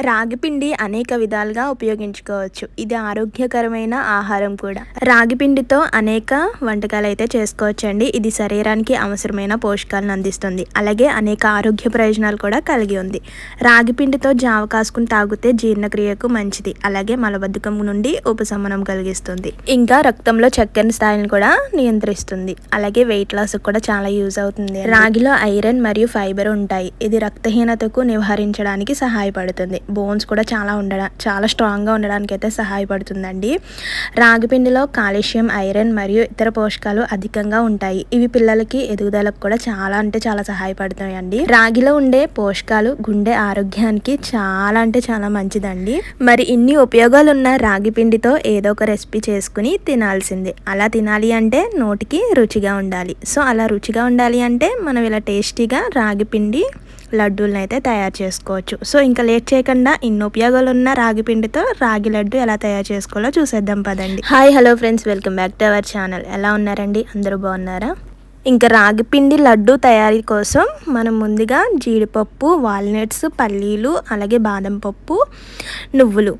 రాగి పిండి అనేక విధాలుగా ఉపయోగించుకోవచ్చు. ఇది ఆరోగ్యకరమైన ఆహారం కూడా. రాగి పిండితో అనేక వంటకాలు అయితే చేసుకోవచ్చండి. ఇది శరీరానికి అవసరమైన పోషకాలను అందిస్తుంది. అలాగే అనేక ఆరోగ్య ప్రయోజనాలు కూడా కలిగి ఉంది. రాగి పిండితో జావ కాసుకుని తాగితే జీర్ణక్రియకు మంచిది. అలాగే మలబద్ధకం నుండి ఉపశమనం కలిగిస్తుంది. ఇంకా రక్తంలో చక్కెర స్థాయిని కూడా నియంత్రిస్తుంది. అలాగే వెయిట్ లాస్ కూడా చాలా యూజ్ అవుతుంది. రాగిలో ఐరన్ మరియు ఫైబర్ ఉంటాయి. ఇది రక్తహీనతకు నివారించడానికి సహాయపడుతుంది. బోన్స్ కూడా చాలా స్ట్రాంగ్గా ఉండడానికి అయితే సహాయపడుతుందండి. రాగి పిండిలో కాల్షియం, ఐరన్ మరియు ఇతర పోషకాలు అధికంగా ఉంటాయి. ఇవి పిల్లలకి ఎదుగుదలకు కూడా చాలా సహాయపడుతాయండి. రాగిలో ఉండే పోషకాలు గుండె ఆరోగ్యానికి చాలా మంచిదండి. మరి ఇన్ని ఉపయోగాలు ఉన్న రాగి పిండితో ఏదో ఒక రెసిపీ చేసుకుని తినాల్సిందే. అలా తినాలి అంటే నోటికి రుచిగా ఉండాలి. సో అలా రుచిగా ఉండాలి అంటే మనం ఇలా టేస్టీగా రాగి పిండి లడ్డూలను అయితే తయారు చేసుకోవచ్చు. సో ఇంకా లేట్ చేయకుండా ఇన్ని ఉపయోగాలు ఉన్న రాగి పిండితో రాగి లడ్డు ఎలా తయారు చేసుకోవాలో చూసేద్దాం పదండి. Hi hello friends, welcome back to our channel. ఎలా ఉన్నారండి? అందరూ బాగున్నారా? ఇంకా రాగి పిండి లడ్డు తయారీ కోసం మనం ముందుగా జీడిపప్పు, వాల్నట్స్, పల్లీలు, అలాగే బాదం పప్పు, నువ్వులు,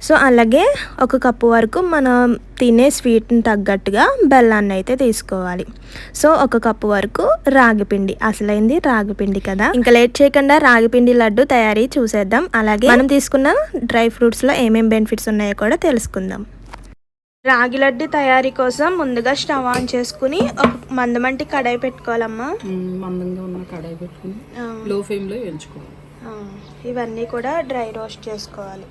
సో అలాగే 1 కప్పు వరకు మనం తినే స్వీట్ని తగ్గట్టుగా బెల్లాన్ని అయితే తీసుకోవాలి. సో 1 కప్పు వరకు రాగిపిండి, అసలైంది రాగిపిండి కదా. ఇంకా లేట్ చేయకుండా రాగిపిండి లడ్డు తయారీ చూసేద్దాం. అలాగే మనం తీసుకున్న డ్రై ఫ్రూట్స్లో ఏమేమి బెనిఫిట్స్ ఉన్నాయో కూడా తెలుసుకుందాం. రాగి లడ్డు తయారీ కోసం ముందుగా స్టవ్ ఆన్ చేసుకుని ఒక మందమంటి కడాయి పెట్టుకోవాలమ్మా. మందంగా ఉన్న కడాయి పెట్టుకుని లో ఫ్లేమ్లో వేయించుకోవాలి. ఇవన్నీ కూడా డ్రై రోస్ట్ చేసుకోవాలి.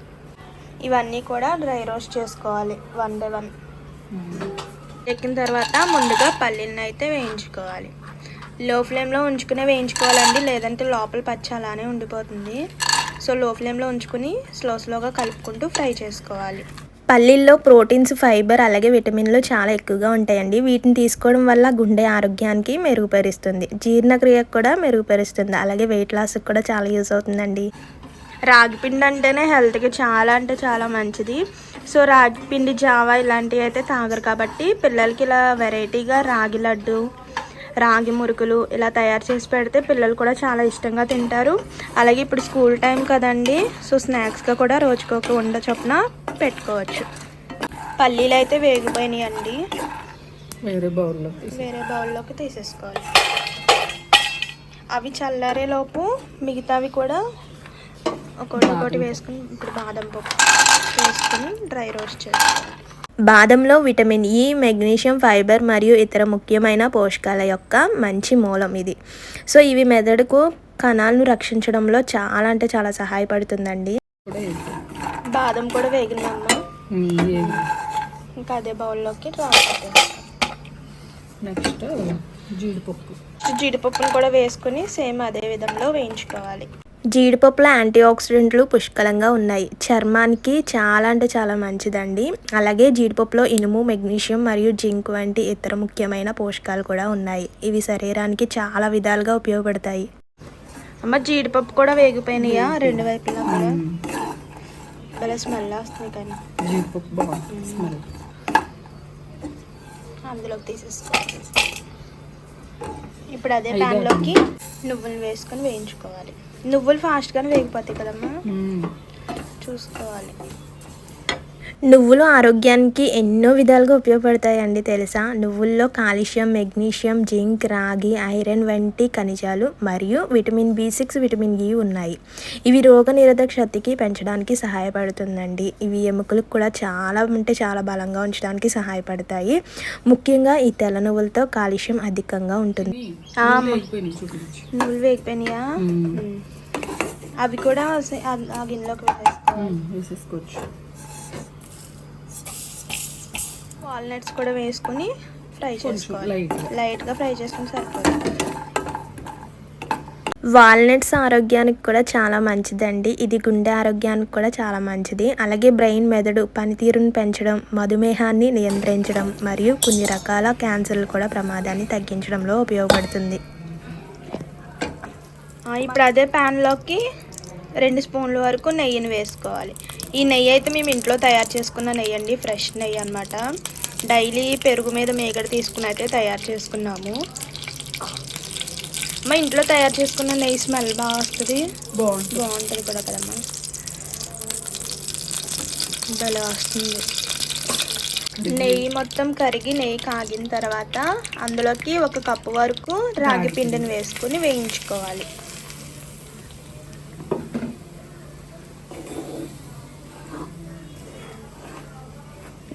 వన్ బై వన్ ఎక్కిన తర్వాత ముందుగా పల్లీలను అయితే వేయించుకోవాలి. లో ఫ్లేమ్లో ఉంచుకునే వేయించుకోవాలండి, లేదంటే లోపల పచ్చి అలానే ఉండిపోతుంది. సో లో ఫ్లేమ్లో ఉంచుకుని స్లోగా కలుపుకుంటూ ఫ్రై చేసుకోవాలి. పల్లీల్లో ప్రోటీన్స్, ఫైబర్, అలాగే విటమిన్లు చాలా ఎక్కువగా ఉంటాయండి. వీటిని తీసుకోవడం వల్ల గుండె ఆరోగ్యానికి మెరుగుపరుస్తుంది, జీర్ణక్రియకు కూడా మెరుగుపరుస్తుంది, అలాగే వెయిట్ లాస్కి కూడా చాలా యూజ్ అవుతుందండి. రాగి పిండి అంటేనే హెల్త్కి చాలా మంచిది. సో రాగి పిండి జావా ఇలాంటివి అయితే తాగరు కాబట్టి పిల్లలకి ఇలా వెరైటీగా రాగి లడ్డు, రాగి మురుకులు ఇలా తయారు చేసి పెడితే పిల్లలు కూడా చాలా ఇష్టంగా తింటారు. అలాగే ఇప్పుడు స్కూల్ టైం కదండి, సో స్నాక్స్గా కూడా రోజుకొక ఉండ చొప్పున పెట్టుకోవచ్చు. పల్లీలు అయితే వేగిపోయినాయి అండి, వేరే బౌల్లోకి తీసేసుకోవాలి. అవి చల్లారేలోపు మిగతావి కూడా ఒకటి వేసుకుని ఇప్పుడు బాదం పప్పు వేసుకుని డ్రై రోస్ట్ చేసుకోవాలి. బాదంలో విటమిన్ ఇ, మెగ్నీషియం, ఫైబర్ మరియు ఇతర ముఖ్యమైన పోషకాల యొక్క మంచి మూలం ఇది. సో ఇవి మెదడుకు కణాలను రక్షించడంలో చాలా సహాయపడుతుందండి. బాదం కూడా వేగిందమ్మా. ఇంకా అదే బౌల్లోకి నెక్స్ట్ జీడిపప్పును కూడా వేసుకుని సేమ్ అదే విధంలో వేయించుకోవాలి. జీడిపప్పులో యాంటీ ఆక్సిడెంట్లు పుష్కలంగా ఉన్నాయి, చర్మానికి చాలా మంచిదండి. అలాగే జీడిపప్పులో ఇనుము, మెగ్నీషియం మరియు జింక్ వంటి ఇతర ముఖ్యమైన పోషకాలు కూడా ఉన్నాయి. ఇవి శరీరానికి చాలా విధాలుగా ఉపయోగపడతాయి. అమ్మ జీడిపప్పు కూడా వేగిపోయినాయా? రెండు వైపులా కూడా భలే స్మెల్ వస్తుంది. కానీ అందులోకి తీసేసుకోవాలి. ఇప్పుడు అదే ప్యాన్లోకి నువ్వులు వేసుకొని వేయించుకోవాలి. నువ్వులు ఫాస్ట్గానే వేగిపోతాయి కదమ్మా, చూసుకోవాలి. నువ్వులు ఆరోగ్యానికి ఎన్నో విధాలుగా ఉపయోగపడతాయండి తెలుసా. నువ్వుల్లో కాల్షియం, మెగ్నీషియం, జింక్, రాగి, ఐరన్ వంటి ఖనిజాలు మరియు విటమిన్ B6, విటమిన్ ఇ ఉన్నాయి. ఇవి రోగనిరోధక శక్తికి పెంచడానికి సహాయపడుతుందండి. ఇవి ఎముకలకు కూడా చాలా బలంగా ఉంచడానికి సహాయపడతాయి. ముఖ్యంగా ఈ తెల్ల నువ్వులతో కాల్షియం అధికంగా ఉంటుంది. నువ్వులు వేగిపోయినాయా? అవి కూడా ఆ గిన్నెలోకి వేసేసుకోవచ్చు. వాల్నట్స్ కూడా వేసుకుని ఫ్రై చేసుకోవాలి. లైట్గా ఫ్రై చేసుకుని సరిపోతుంది. వాల్నట్స్ ఆరోగ్యానికి కూడా చాలా మంచిదండి. ఇది గుండె ఆరోగ్యానికి కూడా చాలా మంచిది. అలాగే బ్రెయిన్, మెదడు పనితీరును పెంచడం, మధుమేహాన్ని నియంత్రించడం మరియు కొన్ని రకాల క్యాన్సర్లు కూడా ప్రమాదాన్ని తగ్గించడంలో ఉపయోగపడుతుంది. ఇప్పుడు అదే ప్యాన్లోకి 2 స్పూన్ల వరకు నెయ్యిని వేసుకోవాలి. ఈ నెయ్యి అయితే మేము ఇంట్లో తయారు చేసుకున్న నెయ్యి అండి, ఫ్రెష్ నెయ్యి అనమాట. డైలీ పెరుగు మీద మేగడ తీసుకుని అయితే తయారు చేసుకున్నాము. మా ఇంట్లో తయారు చేసుకున్న నెయ్యి స్మెల్ బాగా వస్తుంది, బాగుంటుంది కూడా కదమ్మా. భలే వస్తుంది. నెయ్యి మొత్తం కరిగి నెయ్యి కాగిన తర్వాత అందులోకి 1 కప్పు వరకు రాగి పిండిని వేసుకుని వేయించుకోవాలి.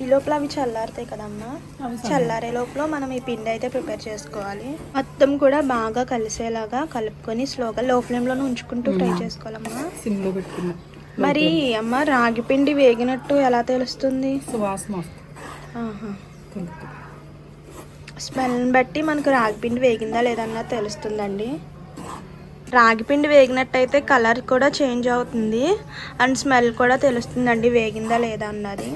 ఈ లోపల అవి చల్లారుతాయి కదమ్మా, చల్లారే లోపల మనం ఈ పిండి అయితే ప్రిపేర్ చేసుకోవాలి. మొత్తం కూడా బాగా కలిసేలాగా కలుపుకొని స్లోగా లో ఫ్లేమ్లోనే ఉంచుకుంటూ ఫ్రై చేసుకోవాలమ్మా. సిమ్లో పెట్టుకున్నా. మరి అమ్మ రాగి పిండి వేగినట్టు ఎలా తెలుస్తుంది? సువాసన స్మెల్ని బట్టి మనకు రాగి పిండి వేగిందా లేదన్నా తెలుస్తుందండి. రాగి పిండి వేగినట్టయితే కలర్ కూడా చేంజ్ అవుతుంది అండ్ స్మెల్ కూడా తెలుస్తుందండి వేగిందా లేదా అన్నది.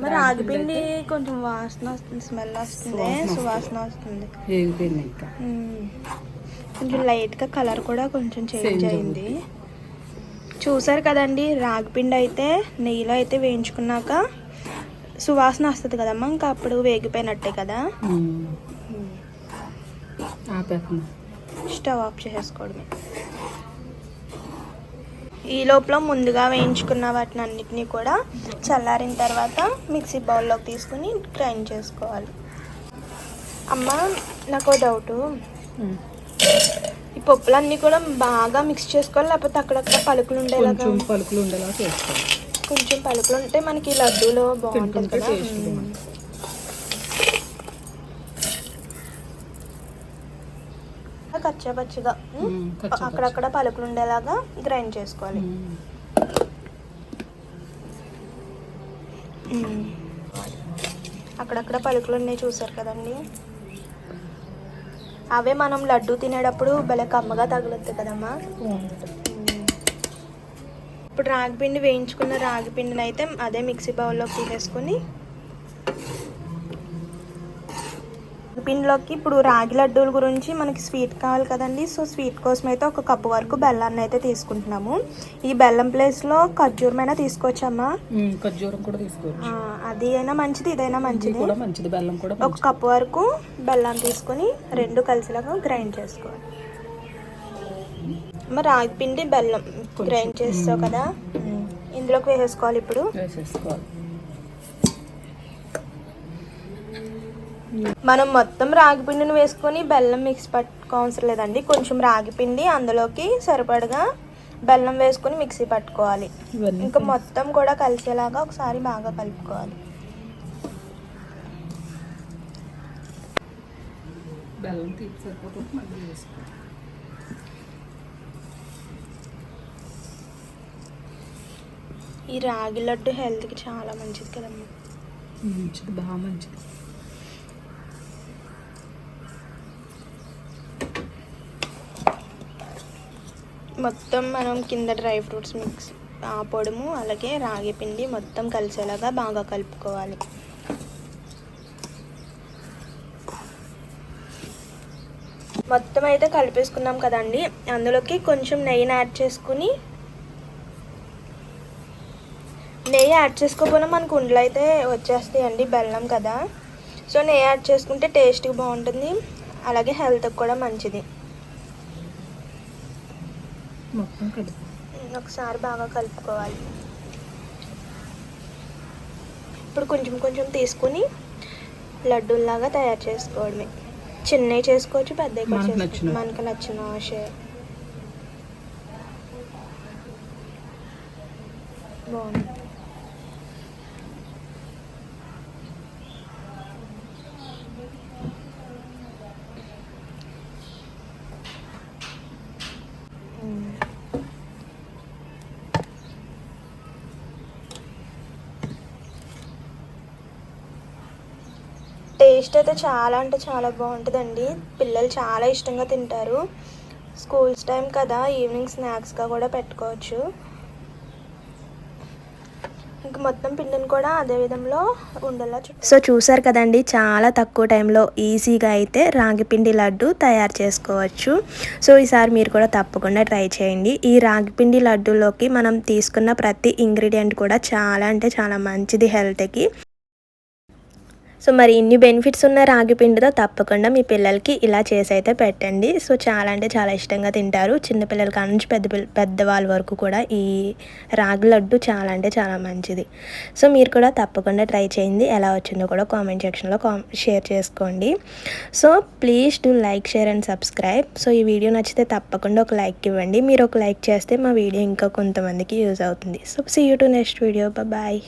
మరి రాగి పిండి కొంచెం వాసన వస్తుంది, స్మెల్ వస్తుంది, సువాసన వస్తుంది. కొంచెం లైట్గా కలర్ కూడా కొంచెం చేంజ్ అయింది. చూసారు కదండి, రాగి పిండి అయితే నెయ్యిలో అయితే వేయించుకున్నాక సువాసన వస్తుంది కదమ్మా, ఇంకా అప్పుడు వేగిపోయినట్టే కదా. స్టవ్ ఆఫ్ చేసేసుకోవడమే. ఈ లోపల ముందుగా వేయించుకున్న వాటిని అన్నిటినీ కూడా చల్లారిన తర్వాత మిక్సీ బౌల్లోకి తీసుకుని గ్రైండ్ చేసుకోవాలి. అమ్మ నాకు డౌటు, ఈ పప్పులన్నీ కూడా బాగా మిక్స్ చేసుకోవాలి లేకపోతే అక్కడక్కడ పలుకులు ఉండేలాగా? కొంచెం పలుకులు ఉంటే మనకి లడ్డూలో బాగుంటుంది కదా. కచ్చాపచ్చిగా అక్కడక్కడ పలుకులు ఉండేలాగా గ్రైండ్ చేసుకోవాలి. అక్కడక్కడ పలుకులు ఉన్నాయి చూసారు కదండి, అవే మనం లడ్డు తినేటప్పుడు భలే కమ్మగా తగులుతుంది కదమ్మా. ఇప్పుడు రాగి పిండి వేయించుకున్న రాగి పిండిని అయితే అదే మిక్సీ బౌల్లోకి తీసేసుకొని పిండిలోకి ఇప్పుడు రాగి లడ్డూల గురించి మనకి స్వీట్ కావాలి కదండి. సో స్వీట్ కోసం అయితే 1 కప్పు వరకు బెల్లాన్ని అయితే తీసుకుంటున్నాము. ఈ బెల్లం ప్లేస్లో ఖర్జూరమైనా తీసుకోవచ్చమ్మా. ఖర్జూరం కూడా తీసుకోవచ్చు, అది అయినా మంచిది, ఇదైనా మంచిది. 1 కప్పు వరకు బెల్లం తీసుకొని 2 కలిసిలాగా గ్రైండ్ చేసుకోవాలి. మరి రాగి పిండి బెల్లం గ్రైండ్ చేస్తావు కదా, ఇందులోకి వేసేసుకోవాలి. ఇప్పుడు మనం మొత్తం రాగి పిండిని వేసుకొని బెల్లం మిక్స్ పట్టుకోవసరం లేదండి. కొంచెం రాగి పిండి అందులోకి సరిపడగా బెల్లం వేసుకొని మిక్సీ పట్టుకోవాలి. ఇంకా మొత్తం కూడా కలిసేలాగా ఒకసారి బాగా కలుపుకోవాలి. ఈ రాగి లడ్డు హెల్త్కి చాలా మంచిది కదమ్మా. మంచిది, బాగా మంచిది. మొత్తం మనం కింద డ్రై ఫ్రూట్స్ మిక్స్ పొడుము అలాగే రాగి పిండి మొత్తం కలిసేలాగా బాగా కలుపుకోవాలి. మొత్తం అయితే కలిపేసుకున్నాం కదండి, అందులోకి కొంచెం నెయ్యిని యాడ్ చేసుకుని, నెయ్యి యాడ్ చేసుకోకపోయినా మనకు ఉండలు అయితే వచ్చేస్తాయండి, బెల్లం కదా. సో నెయ్యి యాడ్ చేసుకుంటే టేస్ట్గా బాగుంటుంది, అలాగే హెల్త్కి కూడా మంచిది. మొత్తం ఒకసారి బాగా కలుపుకోవాలి. ఇప్పుడు కొంచెం కొంచెం తీసుకుని లడ్డూల్లాగా తయారు చేసుకోవడమే. చిన్నవి చేసుకోవచ్చు, పెద్దవి కూడా చేసుకోవచ్చు, మనకు నచ్చిన షేప్. బాగుంది. టేస్ట్ అయితే చాలా అంటే చాలా బాగుంటుందండి. పిల్లలు చాలా ఇష్టంగా తింటారు. స్కూల్స్ టైం కదా, ఈవినింగ్ స్నాక్స్గా కూడా పెట్టుకోవచ్చు. ఇంకా మొత్తం పిండిని కూడా అదే విధంలో ఉండేలా సో చూసారు కదండి, చాలా తక్కువ టైంలో ఈజీగా అయితే రాగి పిండి లడ్డు తయారు చేసుకోవచ్చు. సో ఈసారి మీరు కూడా తప్పకుండా ట్రై చేయండి. ఈ రాగి పిండి లడ్డూలోకి మనం తీసుకున్న ప్రతి ఇంగ్రీడియంట్ కూడా చాలా అంటే చాలా మంచిది హెల్త్కి. సో మరి ఇన్ని బెనిఫిట్స్ ఉన్న రాగి పిండితో తప్పకుండా మీ పిల్లలకి ఇలా చేసి అయితే పెట్టండి. సో చాలా అంటే చాలా ఇష్టంగా తింటారు. చిన్నపిల్లల కాడ నుంచి పెద్దవాళ్ళ వరకు కూడా ఈ రాగి లడ్డు చాలా అంటే చాలా మంచిది. సో మీరు కూడా తప్పకుండా ట్రై చేయండి. ఎలా వచ్చిందో కూడా కామెంట్ సెక్షన్లో షేర్ చేసుకోండి. So please do like, share and subscribe. So ఈ వీడియో నచ్చితే తప్పకుండా ఒక లైక్ ఇవ్వండి. మీరు ఒక లైక్ చేస్తే మా వీడియో ఇంకా కొంతమందికి యూజ్ అవుతుంది. So see you to next video. Bye.